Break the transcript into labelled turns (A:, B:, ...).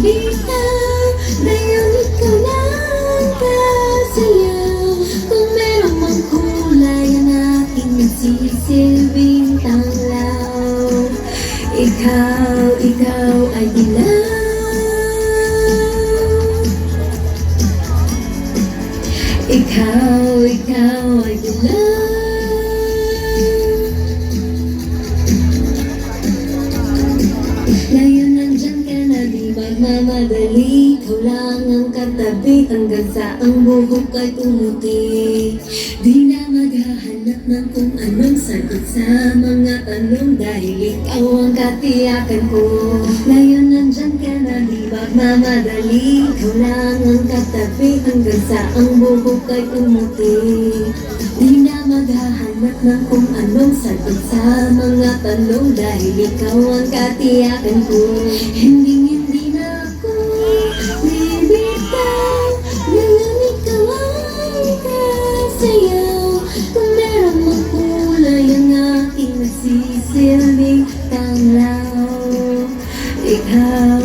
A: bibitaw, ngayon ikaw lang kasayaw. Kung meron mang kulay ang aking nagsisilbing tanglaw. Ikaw ay ilaw. Ikaw ay ilaw. Ngayon nandyan ka na, di magmamadali. Ikaw lang ang katabi, hanggang sa ang buhok ay tumuti. Di na maghahanap ng kung anong sagot sa mga tanong, dahil ikaw ang katiyakan ko. Ngayon nandyan ka na, di magmamadali. Ikaw lang ang katabi, hanggang sa ang buhok ay tumuti. Di na maghahanap ng kung anong sagot sa mga tanong, dahil ikaw ang katiyakan ko. Hindi na ako bibitaw, ngayon ikaw ang kasayaw. Kung meron mang kulay ang aking nagsisilbing tanglaw. Ikaw